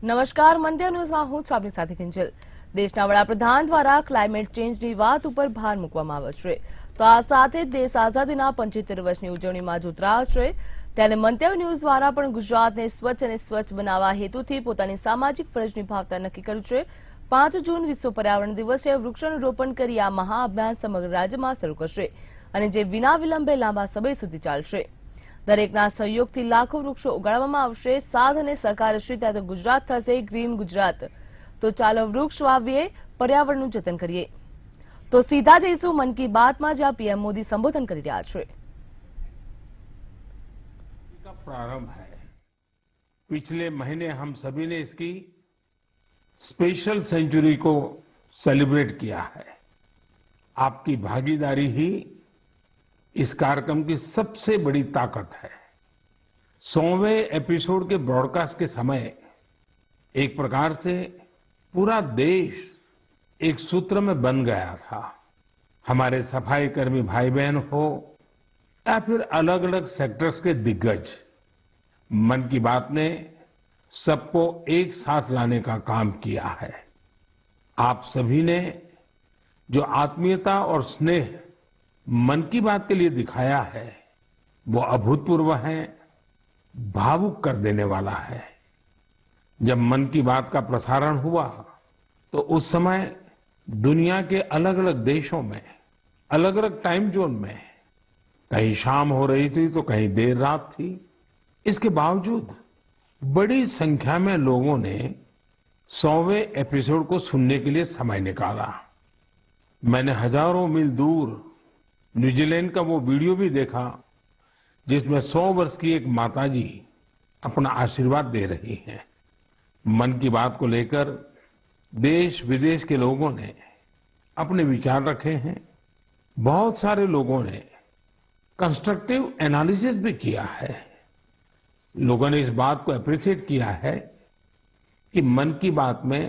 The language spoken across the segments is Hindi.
નમસ્કાર, મંડ્યા ન્યૂઝમાં હું છું આપની સાથે કિંજલ। દેશના વડાપ્રધાન દ્વારા ક્લાઇમેટ ચેન્જની વાત ઉપર ભાર મૂકવામાં આવ્યો છે, તો આ સાથે દેશ આઝાદીના 75 વર્ષની ઉજવણીમાં જોતરાયો છે। ત્યારે મંતવ્ય ન્યૂઝ દ્વારા પણ ગુજરાતને સ્વચ્છ અને સ્વચ્છ બનાવવા હેતુથી પોતાની સામાજિક ફરજ નિભાવતા નક્કી કર્યું છે। 5 જૂન વિશ્વ પર્યાવરણ દિવસે વૃક્ષોનું રોપણ કરી આ મહાઅભિયાન સમગ્ર રાજ્યમાં શરૂ કરશે અને જે વિના વિલંબે લાંબા સમય સુધી ચાલશે। દરેકના સહયોગથી લાખો વૃક્ષો ઉગાડવામાં આવશે। સાથ અને સહકાર હશે ત્યાં તો ગુજરાત થશે ગ્રીન ગુજરાત। તો ચાલો વૃક્ષ વાવીએ, પર્યાવરણનું જતન કરીએ। તો સીધા જઈશું મન કી બાતમાં, જ્યાં પીએમ મોદી સંબોધન કરી રહ્યા છે। का प्रारंभ है। पिछले महीने हम सभी ने इसकी स्पेशल सेंचुरी को सेलिब्रेट किया है। आपकी भागीदारी ही इस कार्यक्रम की सबसे बड़ी ताकत है। 100वें एपिसोड के ब्रॉडकास्ट के समय एक प्रकार से पूरा देश एक सूत्र में बन गया था। हमारे सफाई कर्मी भाई बहन हो या फिर अलग अलग सेक्टर्स के दिग्गज, मन की बात ने सबको एक साथ लाने का काम किया है। आप सभी ने जो आत्मीयता और स्नेह मन की बात के लिए दिखाया है, वो अभूतपूर्व है, भावुक कर देने वाला है। जब मन की बात का प्रसारण हुआ तो उस समय दुनिया के अलग अलग देशों में, अलग अलग टाइम जोन में कहीं शाम हो रही थी तो कहीं देर रात थी। इसके बावजूद बड़ी संख्या में लोगों ने 100वें एपिसोड को सुनने के लिए समय निकाला। मैंने हजारों मील दूर न्यूजीलैंड का वो वीडियो भी देखा जिसमें 100 वर्ष की एक माताजी अपना आशीर्वाद दे रही हैं। मन की बात को लेकर देश विदेश के लोगों ने अपने विचार रखे हैं। बहुत सारे लोगों ने कंस्ट्रक्टिव एनालिसिस भी किया है। लोगों ने इस बात को अप्रिशिएट किया है कि मन की बात में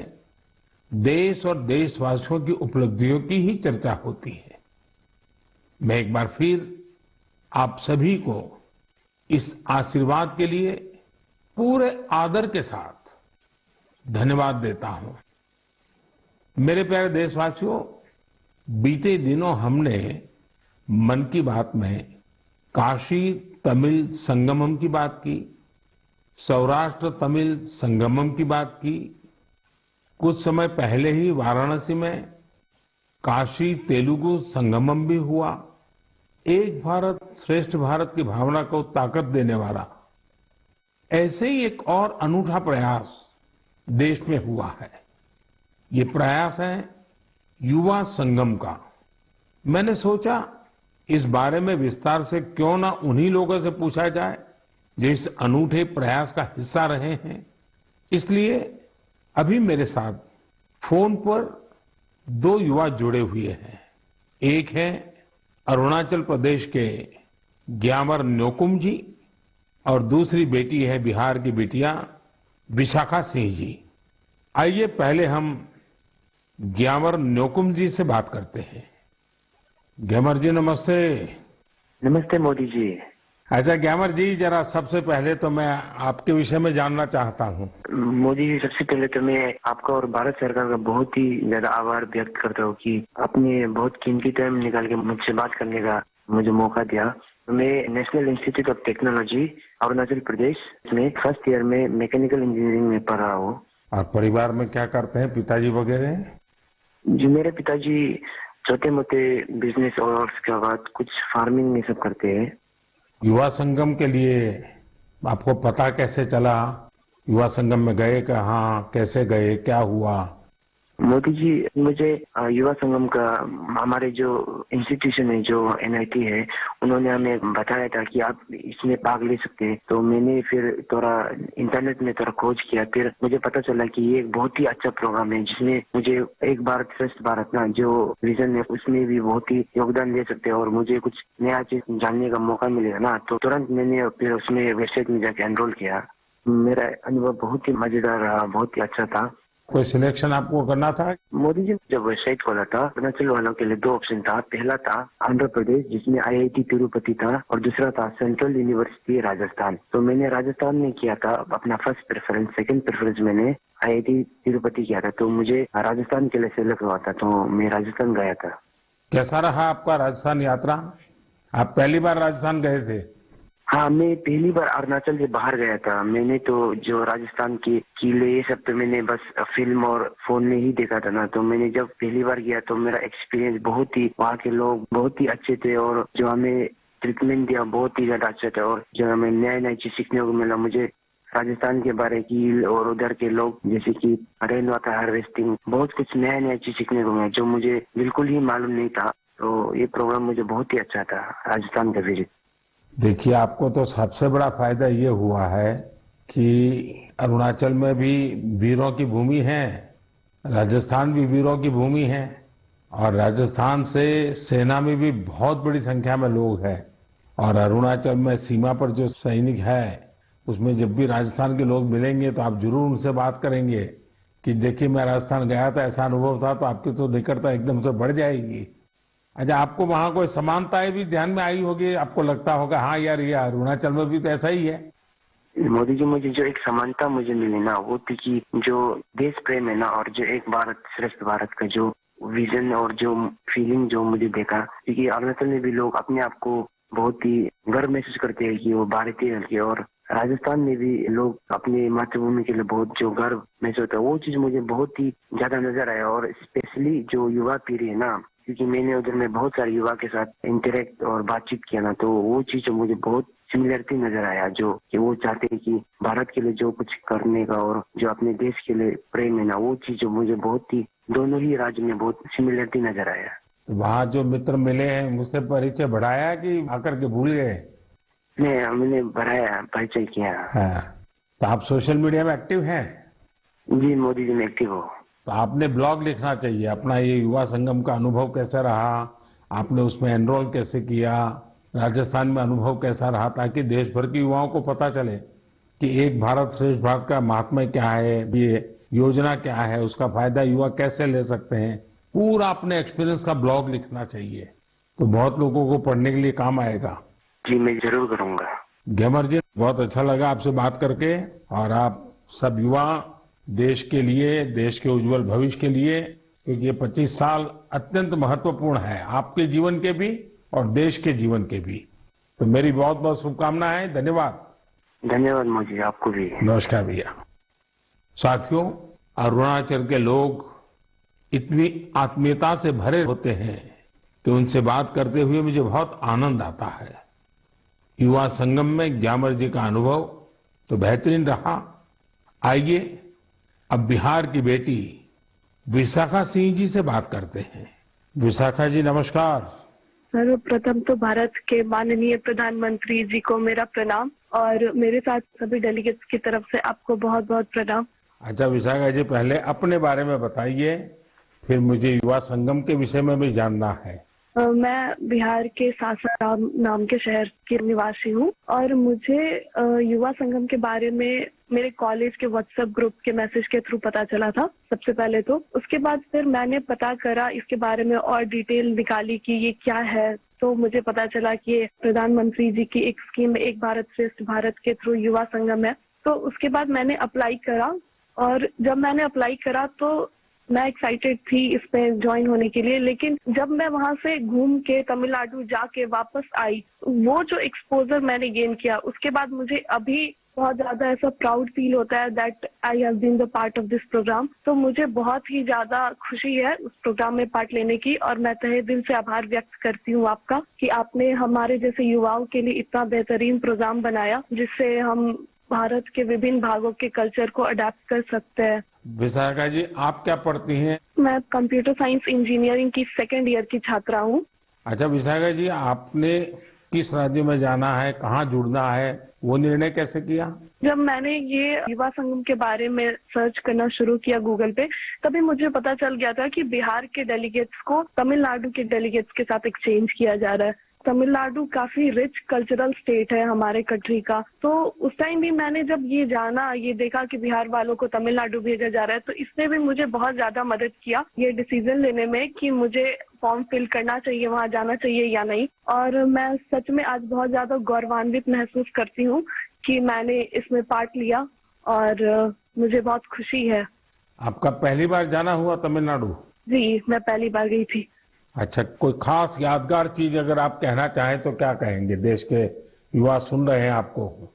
देश और देशवासियों की उपलब्धियों की ही चर्चा होती है। मैं एक बार फिर आप सभी को इस आशीर्वाद के लिए पूरे आदर के साथ धन्यवाद देता हूं। मेरे प्यारे देशवासियों, बीते दिनों हमने मन की बात में काशी तमिल संगमम की बात की, सौराष्ट्र तमिल संगमम की बात की। कुछ समय पहले ही वाराणसी में काशी तेलुगु संगमम भी हुआ। एक भारत श्रेष्ठ भारत की भावना को ताकत देने वाला ऐसे ही एक और अनूठा प्रयास देश में हुआ है। ये प्रयास है युवा संगम का। मैंने सोचा इस बारे में विस्तार से क्यों ना उन्हीं लोगों से पूछा जाए जो इस अनूठे प्रयास का हिस्सा रहे हैं। इसलिए अभी मेरे साथ फोन पर 2 युवा जुड़े हुए हैं। एक है अरुणाचल प्रदेश के ग्यामर न्योकुम जी और दूसरी बेटी है बिहार की बिटिया विशाखा सिंह जी। आइए पहले हम ग्यामर न्योकुम जी से बात करते हैं। ग्यामर जी नमस्ते। नमस्ते मोदी जी। अच्छा ग्यामर जी, जरा सबसे पहले तो मैं आपके विषय में जानना चाहता हूँ। मोदी जी, सबसे पहले तो मैं आपका और भारत सरकार का बहुत ही ज्यादा आभार व्यक्त करता हूँ कि आपने बहुत कीमती टाइम निकाल के मुझसे बात करने का मुझे मौका दिया। मैं national institute of technology Arunachal Pradesh में फर्स्ट ईयर में मैकेनिकल इंजीनियरिंग में पढ़ रहा हूँ। और परिवार में क्या करते हैं पिताजी वगैरह? जी, मेरे पिताजी छोटे मोटे बिजनेस और उसके बाद कुछ फार्मिंग में सब करते हैं। युवा संगम के लिए आपको पता कैसे चला? युवा संगम में गए कहाँ, कैसे गए, क्या हुआ? मोदी जी, मुझे युवा संगम का हमारे जो इंस्टीट्यूशन है, जो एनआईटी है, उन्होंने हमें बताया था कि आप इसमें भाग ले सकते हैं। तो मैंने फिर थोड़ा इंटरनेट में थोड़ा खोज किया। फिर मुझे पता चला कि ये एक बहुत ही अच्छा प्रोग्राम है जिसमें मुझे एक भारत श्रेष्ठ भारत ना जो विजन है उसमें भी बहुत ही योगदान दे सकते हैं और मुझे कुछ नया चीज जानने का मौका मिलेगा ना। तो तुरंत मैंने फिर उसमें वेबसाइट में जाके एनरोल किया। मेरा अनुभव बहुत ही मजेदार रहा, बहुत ही अच्छा था। कोई सिलेक्शन आपको करना था? मोदी जी ने जब वेबसाइट खोला था, अरुणाचल वालों के लिए दो ऑप्शन था। पहला था आंध्र प्रदेश, जिसमें IIT तिरुपति था, और दूसरा था सेंट्रल यूनिवर्सिटी राजस्थान। तो मैंने राजस्थान में किया था अपना फर्स्ट प्रेफरेंस। सेकंड प्रेफरेंस मैंने IIT तिरुपति किया था। तो मुझे राजस्थान के लिए सेलेक्ट हुआ था, तो मैं राजस्थान गया था। कैसा रहा आपका राजस्थान यात्रा? आप पहली बार राजस्थान गए थे? हाँ, मैं पहली बार अरुणाचल से बाहर गया था। मैंने तो जो राजस्थान के किले ये सब तो मैंने बस फिल्म और फोन में ही देखा था ना। तो मैंने जब पहली बार गया तो मेरा एक्सपीरियंस बहुत ही, वहाँ के लोग बहुत ही अच्छे थे, और जो हमें ट्रीटमेंट दिया बहुत ही ज्यादा अच्छा था, और जो हमें नया नया चीज सीखने को मिला। मुझे राजस्थान के बारे की और उधर के लोग, जैसे कि रेन वाटर हार्वेस्टिंग, बहुत कुछ नया नया चीज सीखने को मिला जो मुझे बिल्कुल ही मालूम नहीं था। तो ये प्रोग्राम मुझे बहुत ही अच्छा था, राजस्थान का विजिट। देखिए, आपको तो सबसे बड़ा फायदा ये हुआ है कि अरुणाचल में भी वीरों की भूमि है, राजस्थान भी वीरों की भूमि है, और राजस्थान से सेना में भी बहुत बड़ी संख्या में लोग हैं। और अरुणाचल में सीमा पर जो सैनिक है, उसमें जब भी राजस्थान के लोग मिलेंगे तो आप जरूर उनसे बात करेंगे कि देखिए मैं राजस्थान गया था, ऐसा अनुभव था, तो आपकी तो निकटता एकदम से बढ़ जाएगी। अच्छा, आपको वहां कोई समानताएं भी ध्यान में आई होगी? आपको लगता होगा हाँ यार, ये अरुणाचल में भी तो ऐसा ही है। मोदी जी, मुझे जो एक समानता मुझे मिली ना, वो थी कि जो देश प्रेम है ना, और जो एक भारत श्रेष्ठ भारत का जो विजन और जो फीलिंग जो मुझे देखा, क्योंकि अरुणाचल में भी लोग अपने आप को बहुत ही गर्व महसूस करते हैं कि वो भारतीय हैं, और राजस्थान में भी लोग अपनी मातृभूमि के लिए बहुत जो गर्व महसूस होता है, वो चीज मुझे बहुत ही ज्यादा नजर आया। और स्पेशली जो युवा पीढ़ी है ना, क्योंकि मैंने उधर में बहुत सारे युवा के साथ इंटरेक्ट और बातचीत किया ना, तो वो चीज मुझे बहुत सिमिलरिटी नजर आया, जो कि वो चाहते हैं कि भारत के लिए जो कुछ करने का और जो अपने देश के लिए प्रेम है ना, वो चीज मुझे बहुत ही, दोनों ही राज्य में बहुत सिमिलरिटी नजर आया। वहाँ जो मित्र मिले हैं, मुझसे परिचय बढ़ाया कि आकर के भूल गए? मैंने बढ़ाया, परिचय किया। हाँ, तो आप सोशल मीडिया में एक्टिव हैं? जी, मोदी जी में एक्टिव हो। तो आपने ब्लॉग लिखना चाहिए अपना, ये युवा संगम का अनुभव कैसा रहा, आपने उसमें एनरोल कैसे किया, राजस्थान में अनुभव कैसा रहा, ताकि देश भर के युवाओं को पता चले कि एक भारत श्रेष्ठ भारत का महात्म्य क्या है, ये योजना क्या है, उसका फायदा युवा कैसे ले सकते हैं। पूरा अपने एक्सपीरियंस का ब्लॉग लिखना चाहिए, तो बहुत लोगों को पढ़ने के लिए काम आएगा। जी, मैं जरूर करूंगा। ग्यामर जी, बहुत अच्छा लगा आपसे बात करके, और आप सब युवा देश के लिए, देश के उज्जवल भविष्य के लिए, क्योंकि ये 25 साल अत्यंत महत्वपूर्ण है, आपके जीवन के भी और देश के जीवन के भी। तो मेरी बहुत बहुत शुभकामनाएं। धन्यवाद। धन्यवाद मोदी, आपको भी। नमस्कार भैया। साथियों, अरुणाचल के लोग इतनी आत्मीयता से भरे होते हैं कि उनसे बात करते हुए मुझे बहुत आनंद आता है। युवा संगम में ग्यामर जी का अनुभव तो बेहतरीन रहा। आइए अब बिहार की बेटी विशाखा सिंह जी से बात करते हैं। विशाखा जी, नमस्कार। सर्वप्रथम तो भारत के माननीय प्रधानमंत्री जी को मेरा प्रणाम, और मेरे साथ सभी डेलीगेट्स की तरफ से आपको बहुत बहुत प्रणाम। अच्छा विशाखा जी, पहले अपने बारे में बताइए, फिर मुझे युवा संगम के विषय में भी जानना है। मैं बिहार के सासाराम नाम के शहर की निवासी हूँ, और मुझे युवा संगम के बारे में मेरे कॉलेज के व्हाट्सएप ग्रुप के मैसेज के थ्रू पता चला था सबसे पहले। तो उसके बाद फिर मैंने पता करा इसके बारे में और डिटेल निकाली कि ये क्या है। तो मुझे पता चला कि ये प्रधानमंत्री जी की एक स्कीम, एक भारत श्रेष्ठ भारत के थ्रू युवा संगम है। तो उसके बाद मैंने अप्लाई करा, और जब मैंने अप्लाई करा तो मैं एक्साइटेड थी इस पे ज्वाइन होने के लिए। लेकिन जब मैं वहां से घूम के तमिलनाडु जाके वापस आई, वो जो एक्सपोजर मैंने गेन किया, उसके बाद मुझे अभी बहुत ज्यादा ऐसा प्राउड फील होता है that I have been the part of this program. तो मुझे बहुत ही ज्यादा खुशी है उस प्रोग्राम में पार्ट लेने की, और मैं तहे दिल से आभार व्यक्त करती हूँ आपका कि आपने हमारे जैसे युवाओं के लिए इतना बेहतरीन प्रोग्राम बनाया, जिससे हम भारत के विभिन्न भागों के कल्चर को अडेप्ट कर सकते हैं। विशाखा जी, आप क्या पढ़ती हैं? मैं कंप्यूटर साइंस इंजीनियरिंग की सेकेंड ईयर की छात्रा हूँ। अच्छा विशाखा जी, आपने किस राज्य में जाना है, कहाँ जुड़ना है, वो निर्णय कैसे किया? जब मैंने ये युवा संगम के बारे में सर्च करना शुरू किया गूगल पे, तभी मुझे पता चल गया था कि बिहार के डेलीगेट्स को तमिलनाडु के डेलीगेट्स के साथ एक्सचेंज किया जा रहा है। तमिलनाडु काफी रिच कल्चरल स्टेट है हमारे कंट्री का। तो उस टाइम भी मैंने जब ये जाना, ये देखा कि बिहार वालों को तमिलनाडु भेजा जा रहा है, तो इसने भी मुझे बहुत ज्यादा मदद किया ये डिसीजन लेने में कि मुझे फॉर्म फिल करना चाहिए, वहाँ जाना चाहिए या नहीं। और मैं सच में आज बहुत ज्यादा गौरवान्वित महसूस करती हूँ कि मैंने इसमें पार्ट लिया और मुझे बहुत खुशी है। आपका पहली बार जाना हुआ तमिलनाडु? जी, मैं पहली बार गई थी। अच्छा, कोई खास यादगार चीज अगर आप कहना चाहें तो क्या कहेंगे? देश के युवा सुन रहे हैं आपको।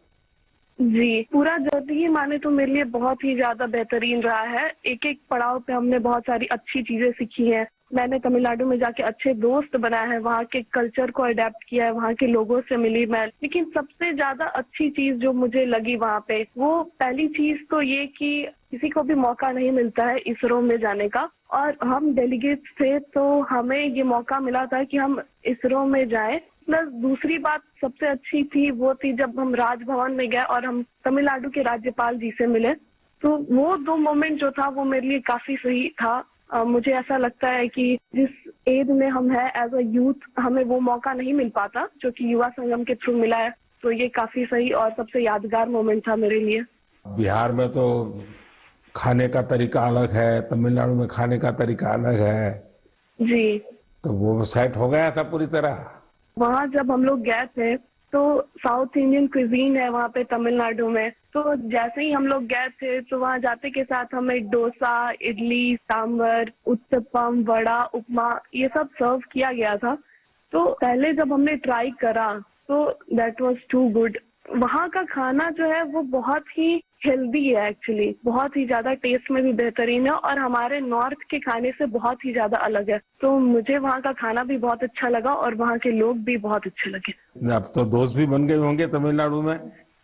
जी, पूरा जर्नी ही माने तो मेरे लिए बहुत ही ज्यादा बेहतरीन रहा है। एक एक पड़ाव पे हमने बहुत सारी अच्छी चीजें सीखी हैं। मैंने तमिलनाडु में जाके अच्छे दोस्त बनाए हैं, वहाँ के कल्चर को अडेप्ट किया है, वहाँ के लोगों से मिली मैं। लेकिन सबसे ज्यादा अच्छी चीज जो मुझे लगी वहाँ पे, वो पहली चीज तो ये कि किसी को भी मौका नहीं मिलता है इसरो में जाने का, और हम डेलीगेट्स थे तो हमें ये मौका मिला था कि हम इसरो में जाएं। प्लस दूसरी बात सबसे अच्छी थी वो थी जब हम राजभवन में गए और हम तमिलनाडु के राज्यपाल जी से मिले। तो वो 2 मोमेंट जो था वो मेरे लिए काफी सही था। मुझे ऐसा लगता है कि जिस एज में हम हैं एज अ यूथ, हमें वो मौका नहीं मिल पाता जो कि युवा संगम के थ्रू मिला है। तो ये काफी सही और सबसे यादगार मोमेंट था मेरे लिए। बिहार में तो खाने का तरीका अलग है, तमिलनाडु में खाने का तरीका अलग है। जी, तो वो सेट हो गया था पूरी तरह? वहाँ जब हम लोग गए थे तो साउथ इंडियन क्विजीन है वहाँ पे तमिलनाडु में। तो जैसे ही हम लोग गए थे तो वहाँ जाते के साथ हमें डोसा, इडली, सांभर, उत्तपम, वड़ा, उपमा ये सब सर्व किया गया था। तो पहले जब हमने ट्राई करा तो दैट वाज टू गुड। वहाँ का खाना जो है वो बहुत ही हेल्दी है, एक्चुअली बहुत ही ज्यादा टेस्ट में भी बेहतरीन है और हमारे नॉर्थ के खाने से बहुत ही ज्यादा अलग है। तो मुझे वहाँ का खाना भी बहुत अच्छा लगा और वहाँ के लोग भी बहुत अच्छे लगे। अब तो दोस्त भी बन गए होंगे तमिलनाडु में?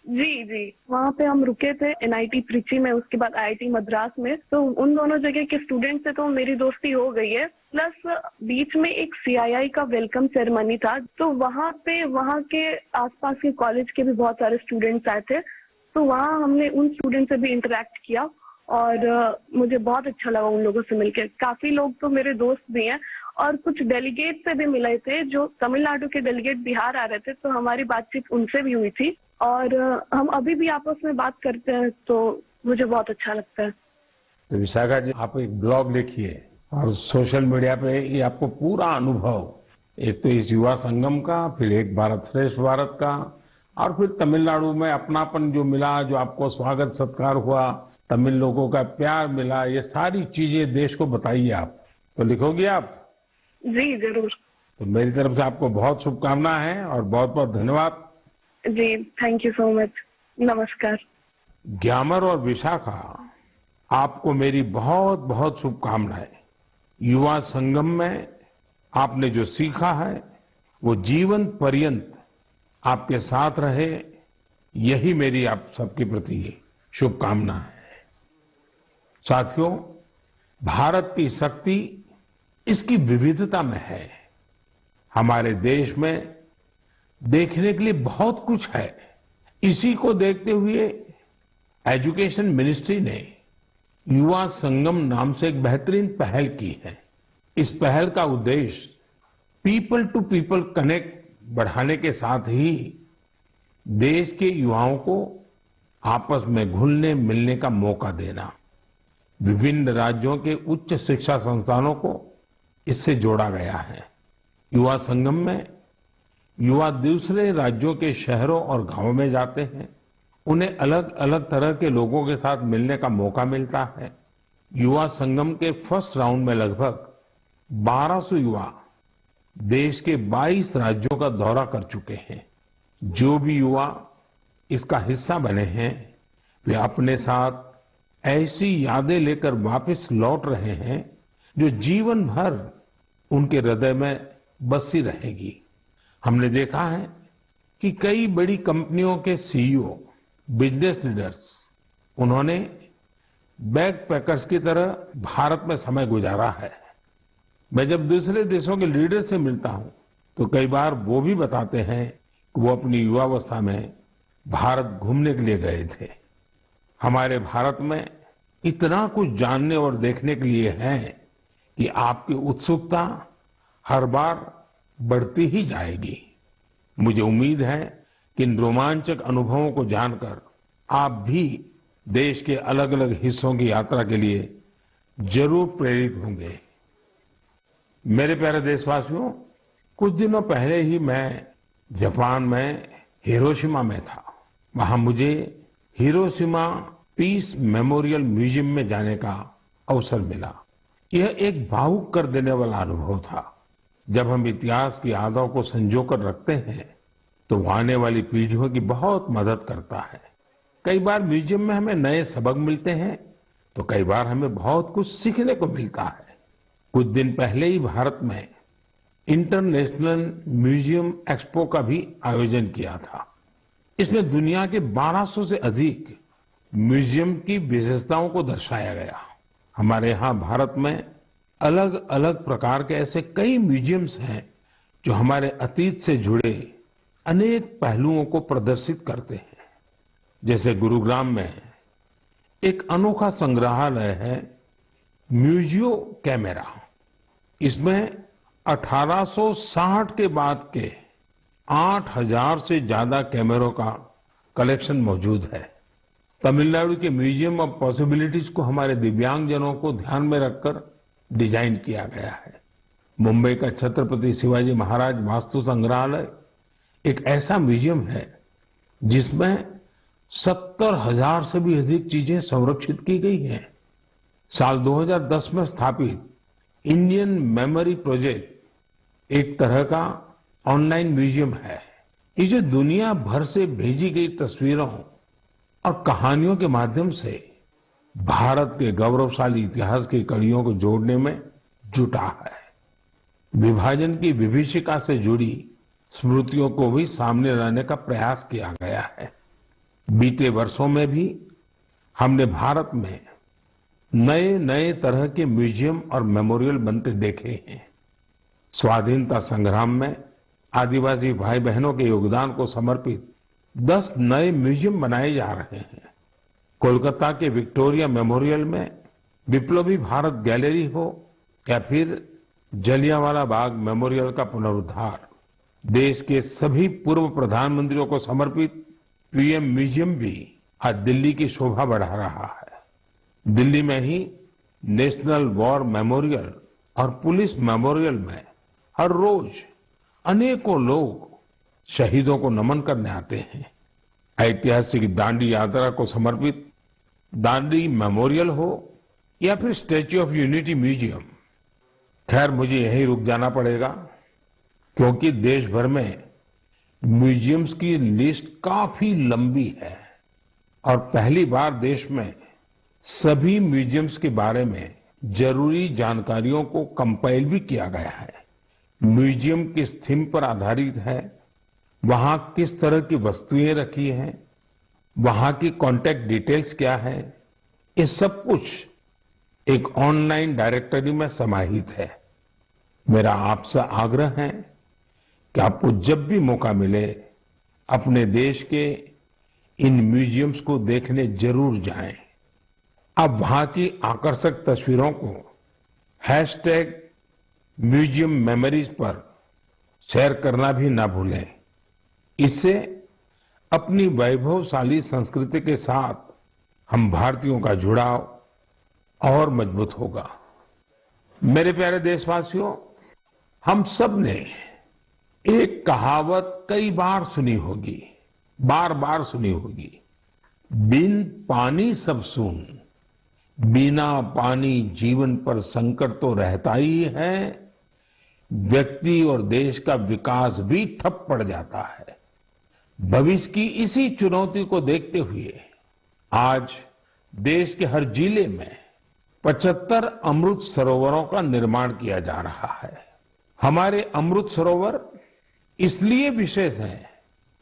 जी जी, वहाँ पे हम रुके थे NIT त्रिची में, उसके बाद IIT मद्रास में। तो उन दोनों जगह के स्टूडेंट से तो मेरी दोस्ती हो गई है। प्लस बीच में एक CII का वेलकम सेरेमनी था, तो वहाँ पे वहाँ के आसपास के कॉलेज के भी बहुत सारे स्टूडेंट्स आए थे। तो वहाँ हमने उन स्टूडेंट से भी इंटरेक्ट किया और मुझे बहुत अच्छा लगा उन लोगों से मिलकर। काफी लोग तो मेरे दोस्त भी हैं और कुछ डेलीगेट से भी मिले थे जो तमिलनाडु के डेलीगेट बिहार आ रहे थे, तो हमारी बातचीत उनसे भी हुई थी और हम अभी भी आपस में बात करते हैं, तो मुझे बहुत अच्छा लगता है। तो विशाखा जी, आप एक ब्लॉग लिखिए और सोशल मीडिया पे ये आपको पूरा अनुभव, एक तो इस युवा संगम का, फिर एक भारत श्रेष्ठ भारत का, और फिर तमिलनाडु में अपनापन जो मिला, जो आपको स्वागत सत्कार हुआ, तमिल लोगों का प्यार मिला, ये सारी चीजें देश को बताइए आप। तो लिखोगे आप? जी जरूर। तो मेरी तरफ से आपको बहुत शुभकामना है और बहुत बहुत धन्यवाद। जी, थैंक यू सो मच। नमस्कार। ग्यामर और विशाखा, आपको मेरी बहुत बहुत शुभकामनाएं। युवा संगम में आपने जो सीखा है वो जीवन पर्यंत आपके साथ रहे, यही मेरी आप सबके प्रति शुभकामना है। साथियों, भारत की शक्ति इसकी विविधता में है। हमारे देश में देखने के लिए बहुत कुछ है। इसी को देखते हुए एजुकेशन मिनिस्ट्री ने युवा संगम नाम से एक बेहतरीन पहल की है। इस पहल का उद्देश्य पीपल टू पीपल कनेक्ट बढ़ाने के साथ ही देश के युवाओं को आपस में घुलने मिलने का मौका देना। विभिन्न राज्यों के उच्च शिक्षा संस्थानों को इससे जोड़ा गया है। युवा संगम में युवा दूसरे राज्यों के शहरों और गांवों में जाते हैं। उन्हें अलग अलग तरह के लोगों के साथ मिलने का मौका मिलता है। युवा संगम के फर्स्ट राउंड में लगभग 1200 युवा देश के 22 राज्यों का दौरा कर चुके हैं। जो भी युवा इसका हिस्सा बने हैं वे अपने साथ ऐसी यादें लेकर वापस लौट रहे हैं जो जीवन भर उनके हृदय में बसी रहेगी। हमने देखा है कि कई बड़ी कंपनियों के CEO, बिजनेस लीडर्स, उन्होंने बैकपैकर्स की तरह भारत में समय गुजारा है। मैं जब दूसरे देशों के लीडर से मिलता हूं तो कई बार वो भी बताते हैं कि वो अपनी युवावस्था में भारत घूमने के लिए गए थे। हमारे भारत में इतना कुछ जानने और देखने के लिए है कि आपकी उत्सुकता हर बार बढ़ती ही जाएगी। मुझे उम्मीद है कि इन रोमांचक अनुभवों को जानकर आप भी देश के अलग अलग हिस्सों की यात्रा के लिए जरूर प्रेरित होंगे। मेरे प्यारे देशवासियों, कुछ दिनों पहले ही मैं जापान में हिरोशिमा में था। वहां मुझे हिरोशिमा पीस मेमोरियल म्यूजियम में जाने का अवसर मिला। यह एक भावुक कर देने वाला अनुभव था। जब हम इतिहास की यादों को संजोकर रखते हैं तो वो आने वाली पीढ़ियों की बहुत मदद करता है। कई बार म्यूजियम में हमें नए सबक मिलते हैं तो कई बार हमें बहुत कुछ सीखने को मिलता है। कुछ दिन पहले ही भारत में इंटरनेशनल म्यूजियम एक्सपो का भी आयोजन किया था। इसमें दुनिया के 1200 से अधिक म्यूजियम की विशेषताओं को दर्शाया गया। हमारे यहाँ भारत में अलग अलग प्रकार के ऐसे कई म्यूजियम्स हैं जो हमारे अतीत से जुड़े अनेक पहलुओं को प्रदर्शित करते हैं। जैसे गुरुग्राम में एक अनोखा संग्रहालय है म्यूजियो कैमेरा। इसमें 1860 के बाद के 8000 से ज्यादा कैमरों का कलेक्शन मौजूद है। तमिलनाडु के म्यूजियम ऑफ पॉसिबिलिटीज को हमारे दिव्यांगजनों को ध्यान में रखकर डिजाइन किया गया है। मुंबई का छत्रपति शिवाजी महाराज वास्तु संग्रहालय एक ऐसा म्यूजियम है जिसमें 70,000 से भी अधिक चीजें संरक्षित की गई हैं। साल 2010 में स्थापित इंडियन मेमोरी प्रोजेक्ट एक तरह का ऑनलाइन म्यूजियम है। ये जो दुनिया भर से भेजी गई तस्वीरों और कहानियों के माध्यम से भारत के गौरवशाली इतिहास की कड़ियों को जोड़ने में जुटा है। विभाजन की विभीषिका से जुड़ी स्मृतियों को भी सामने लाने का प्रयास किया गया है। बीते वर्षों में भी हमने भारत में नए नए तरह के म्यूजियम और मेमोरियल बनते देखे हैं। स्वाधीनता संग्राम में आदिवासी भाई बहनों के योगदान को समर्पित 10 नए म्यूजियम बनाए जा रहे हैं। कोलकाता के विक्टोरिया मेमोरियल में विप्लवी भारत गैलरी हो या फिर जलियांवाला बाग मेमोरियल का पुनरुद्धार, देश के सभी पूर्व प्रधानमंत्रियों को समर्पित पीएम म्यूजियम भी आज दिल्ली की शोभा बढ़ा रहा है। दिल्ली में ही नेशनल वॉर मेमोरियल और पुलिस मेमोरियल में हर रोज अनेकों लोग शहीदों को नमन करने आते हैं। ऐतिहासिक दांडी यात्रा को समर्पित दांडी मेमोरियल हो या फिर स्टैच्यू ऑफ यूनिटी म्यूजियम, खैर मुझे यहीं रुक जाना पड़ेगा क्योंकि देश भर में म्यूजियम्स की लिस्ट काफी लंबी है और पहली बार देश में सभी म्यूजियम्स के बारे में जरूरी जानकारियों को कंपाइल भी किया गया है। म्यूजियम किस थीम पर आधारित है, वहां किस तरह की वस्तुएं रखी हैं, वहां की कॉन्टैक्ट डिटेल्स क्या है, ये सब कुछ एक ऑनलाइन डायरेक्टरी में समाहित है। मेरा आपसे आग्रह है कि आपको जब भी मौका मिले अपने देश के इन म्यूजियम्स को देखने जरूर जाएं। आप वहां की आकर्षक तस्वीरों को #म्यूजियम मेमोरीज पर शेयर करना भी ना भूलें। इससे अपनी वैभवशाली संस्कृति के साथ हम भारतीयों का जुड़ाव और मजबूत होगा। मेरे प्यारे देशवासियों, हम सब ने एक कहावत कई बार सुनी होगी, बार बार सुनी होगी, बिन पानी सब सून, बिना पानी जीवन पर संकट तो रहता ही है, व्यक्ति और देश का विकास भी ठप पड़ जाता है। भविष्य की इसी चुनौती को देखते हुए आज देश के हर जिले में 75 अमृत सरोवरों का निर्माण किया जा रहा है। हमारे अमृत सरोवर इसलिए विशेष हैं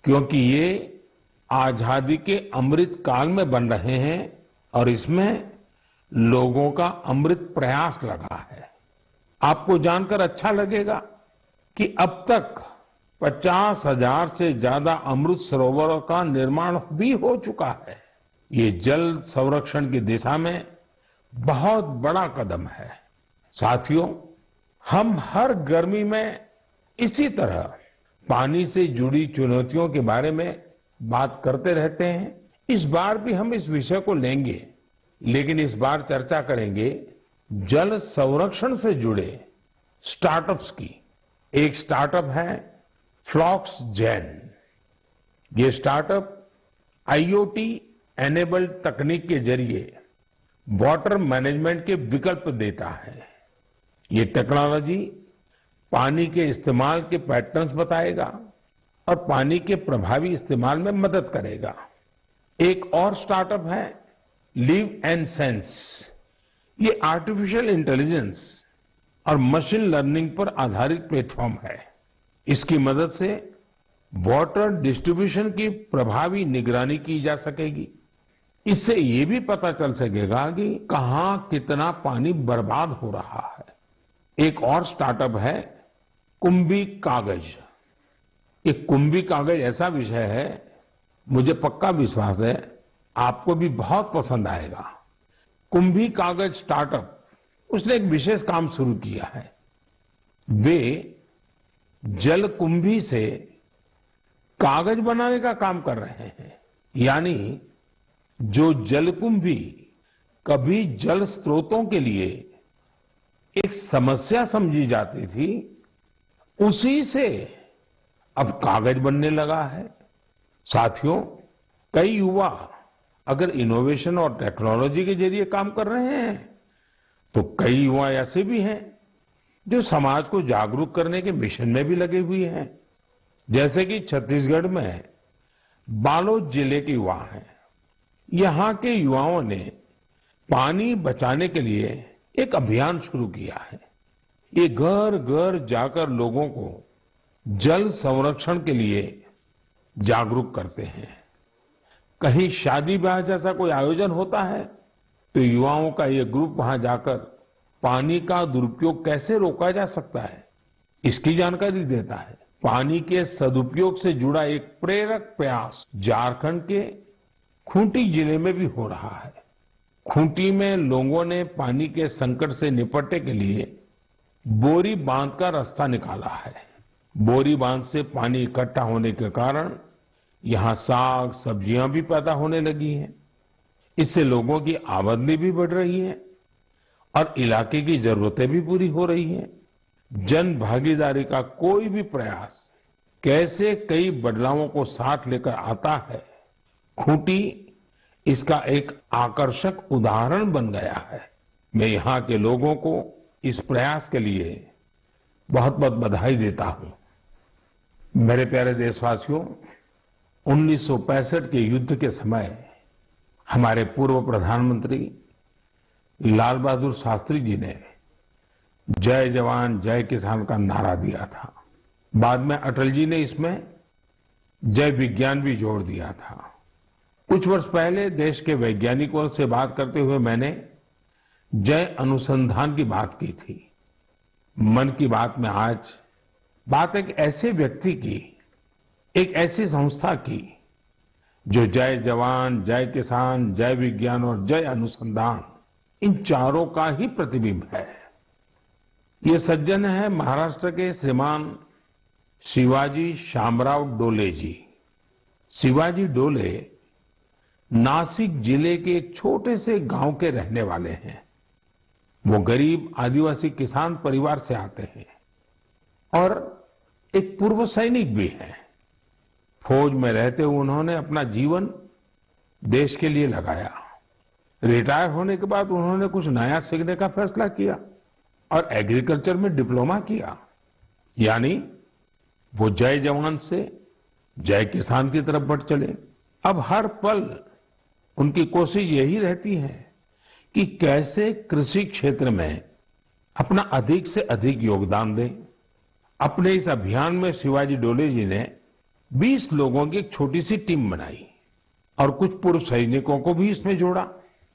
क्योंकि ये आजादी के अमृत काल में बन रहे हैं और इसमें लोगों का अमृत प्रयास लगा है। आपको जानकर अच्छा लगेगा कि अब तक 50,000 से ज्यादा अमृत सरोवरों का निर्माण भी हो चुका है। ये जल संरक्षण की दिशा में बहुत बड़ा कदम है। साथियों, हम हर गर्मी में इसी तरह पानी से जुड़ी चुनौतियों के बारे में बात करते रहते हैं। इस बार भी हम इस विषय को लेंगे, लेकिन इस बार चर्चा करेंगे जल संरक्षण से जुड़े स्टार्टअप्स की। एक स्टार्टअप है फ्लॉक्स जेन। ये स्टार्टअप IoT एनेबल्ड तकनीक के जरिए वाटर मैनेजमेंट के विकल्प देता है। ये टेक्नोलॉजी पानी के इस्तेमाल के पैटर्न्स बताएगा और पानी के प्रभावी इस्तेमाल में मदद करेगा। एक और स्टार्टअप है लिव एंड सेंस। ये आर्टिफिशियल इंटेलिजेंस और मशीन लर्निंग पर आधारित प्लेटफॉर्म है। इसकी मदद से वाटर डिस्ट्रीब्यूशन की प्रभावी निगरानी की जा सकेगी। इससे ये भी पता चल सकेगा कि कहां कितना पानी बर्बाद हो रहा है। एक और स्टार्टअप है कुंभी कागज। ये कुंभी कागज ऐसा विषय है, मुझे पक्का विश्वास है आपको भी बहुत पसंद आएगा। कुंभी कागज स्टार्टअप उसने एक विशेष काम शुरू किया है। वे जल कुंभी से कागज बनाने का काम कर रहे हैं। यानी जो जलकुंभी कभी जल स्रोतों के लिए एक समस्या समझी जाती थी, उसी से अब कागज बनने लगा है। साथियों, कई युवा अगर इनोवेशन और टेक्नोलॉजी के जरिए काम कर रहे हैं, तो कई युवा ऐसे भी हैं जो समाज को जागरूक करने के मिशन में भी लगे हुए हैं। जैसे कि छत्तीसगढ़ में बालोद जिले के युवा हैं। यहां के युवाओं ने पानी बचाने के लिए एक अभियान शुरू किया है। ये घर घर जाकर लोगों को जल संरक्षण के लिए जागरूक करते हैं। कहीं शादी ब्याह जैसा कोई आयोजन होता है तो युवाओं का ये ग्रुप वहां जाकर पानी का दुरुपयोग कैसे रोका जा सकता है, इसकी जानकारी देता है। पानी के सदुपयोग से जुड़ा एक प्रेरक प्रयास झारखंड के खूंटी जिले में भी हो रहा है। खूंटी में लोगों ने पानी के संकट से निपटने के लिए बोरी बांध का रास्ता निकाला है। बोरी बांध से पानी इकट्ठा होने के कारण यहां साग सब्जियां भी पैदा होने लगी हैं। इससे लोगों की आमदनी भी बढ़ रही है और इलाके की जरूरतें भी पूरी हो रही हैं। जन भागीदारी का कोई भी प्रयास कैसे कई बदलावों को साथ लेकर आता है, खूंटी इसका एक आकर्षक उदाहरण बन गया है। मैं यहां के लोगों को इस प्रयास के लिए बहुत बहुत बधाई देता हूं। मेरे प्यारे देशवासियों, 1965 के युद्ध के समय हमारे पूर्व प्रधानमंत्री लाल बहादुर शास्त्री जी ने जय जवान जय किसान का नारा दिया था। बाद में अटल जी ने इसमें जय विज्ञान भी जोड़ दिया था। कुछ वर्ष पहले देश के वैज्ञानिकों से बात करते हुए मैंने जय अनुसंधान की बात की थी। मन की बात में आज बात एक ऐसे व्यक्ति की, एक ऐसी संस्था की जो जय जवान जय किसान जय विज्ञान और जय अनुसंधान इन चारों का ही प्रतिबिंब है। ये सज्जन है महाराष्ट्र के श्रीमान शिवाजी शामराव डोले जी। शिवाजी डोले नासिक जिले के एक छोटे से गांव के रहने वाले हैं। वो गरीब आदिवासी किसान परिवार से आते हैं और एक पूर्व सैनिक भी हैं। फौज में रहते हुए उन्होंने अपना जीवन देश के लिए लगाया। रिटायर होने के बाद उन्होंने कुछ नया सीखने का फैसला किया और एग्रीकल्चर में डिप्लोमा किया। यानी वो जय जवान से जय किसान की तरफ बढ़ चले। अब हर पल उनकी कोशिश यही रहती है कि कैसे कृषि क्षेत्र में अपना अधिक से अधिक योगदान दें। अपने इस अभियान में शिवाजी डोले जी ने 20 लोगों की एक छोटी सी टीम बनाई और कुछ पूर्व सैनिकों को भी इसमें जोड़ा।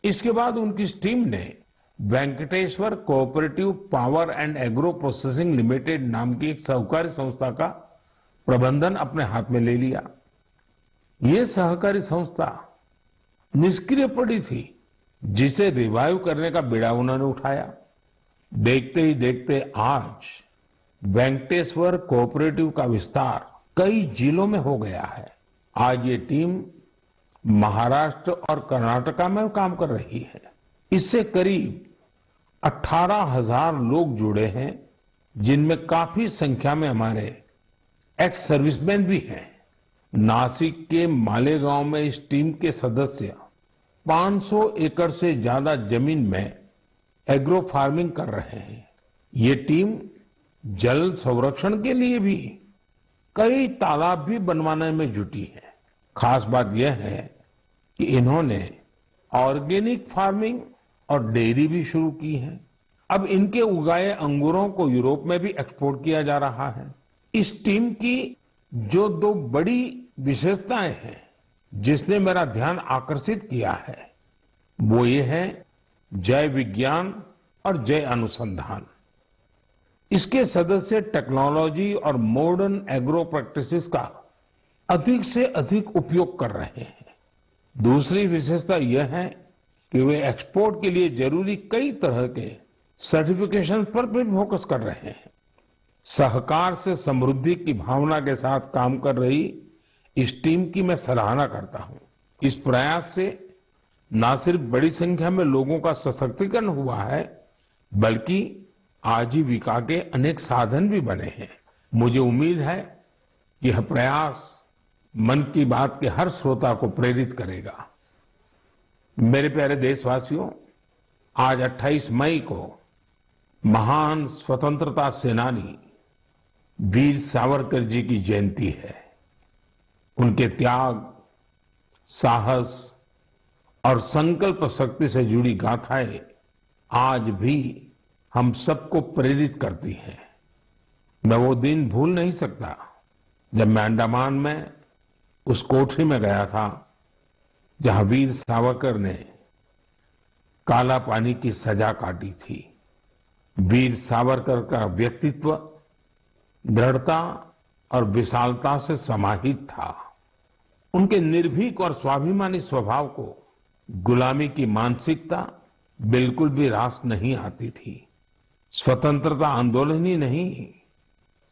इसके बाद उनकी इस टीम ने Venkateshwar cooperative power and agro processing limited नाम की एक सहकारी संस्था का प्रबंधन अपने हाथ में ले लिया। ये सहकारी संस्था निष्क्रिय पड़ी थी, जिसे रिवाइव करने का बीड़ा उन्होंने उठाया। देखते ही देखते आज वेंकटेश्वर कोऑपरेटिव का विस्तार कई जिलों में हो गया है। आज ये टीम महाराष्ट्र और कर्नाटका में काम कर रही है। इससे करीब 18,000 लोग जुड़े हैं, जिनमें काफी संख्या में हमारे एक्स सर्विसमैन भी हैं। नासिक के मालेगांव में इस टीम के सदस्य 500 एकड़ से ज्यादा जमीन में एग्रो फार्मिंग कर रहे हैं। ये टीम जल संरक्षण के लिए भी कई तालाब भी बनवाने में जुटी है। खास बात यह है कि इन्होंने ऑर्गेनिक फार्मिंग और डेयरी भी शुरू की है। अब इनके उगाए अंगूरों को यूरोप में भी एक्सपोर्ट किया जा रहा है। इस टीम की जो दो बड़ी विशेषताएं हैं जिसने मेरा ध्यान आकर्षित किया है, वो ये है जय विज्ञान और जय अनुसंधान। इसके सदस्य टेक्नोलॉजी और मॉडर्न एग्रो प्रैक्टिसेस का अधिक से अधिक उपयोग कर रहे हैं। दूसरी विशेषता यह है कि वे एक्सपोर्ट के लिए जरूरी कई तरह के सर्टिफिकेशन पर भी फोकस कर रहे हैं। सहकार से समृद्धि की भावना के साथ काम कर रही इस टीम की मैं सराहना करता हूं। इस प्रयास से न सिर्फ बड़ी संख्या में लोगों का सशक्तिकरण हुआ है, बल्कि आजीविका के अनेक साधन भी बने हैं। मुझे उम्मीद है यह प्रयास मन की बात के हर श्रोता को प्रेरित करेगा। मेरे प्यारे देशवासियों, आज 28 मई को महान स्वतंत्रता सेनानी वीर सावरकर जी की जयंती है। उनके त्याग, साहस और संकल्प शक्ति से जुड़ी गाथाएं आज भी हम सबको प्रेरित करती हैं। मैं वो दिन भूल नहीं सकता जब मैं अंडमान में उस कोठरी में गया था जहां वीर सावरकर ने काला पानी की सजा काटी थी। वीर सावरकर का व्यक्तित्व दृढ़ता और विशालता से समाहित था। उनके निर्भीक और स्वाभिमानी स्वभाव को गुलामी की मानसिकता बिल्कुल भी रास नहीं आती थी। स्वतंत्रता आंदोलन ही नहीं,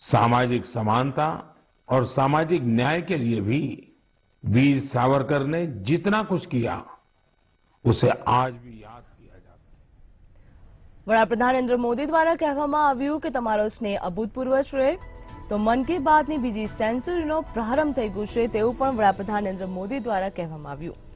सामाजिक समानता और सामाजिक न्याय के लिए भी वीर सावरकर ने जितना कुछ किया उसे आज भी याद किया जाता है। વડાપ્રધાન નરેન્દ્ર મોદી દ્વારા કહેવામાં આવ્યું કે તમારો સ્નેહ અભૂતપૂર્વ છે, તો મન કી બાતની બીજી સેન્ચુરીનો પ્રારંભ થઈ ગયો છે તેવું પણ વડાપ્રધાન નરેન્દ્ર મોદી દ્વારા કહેવામાં આવ્યું।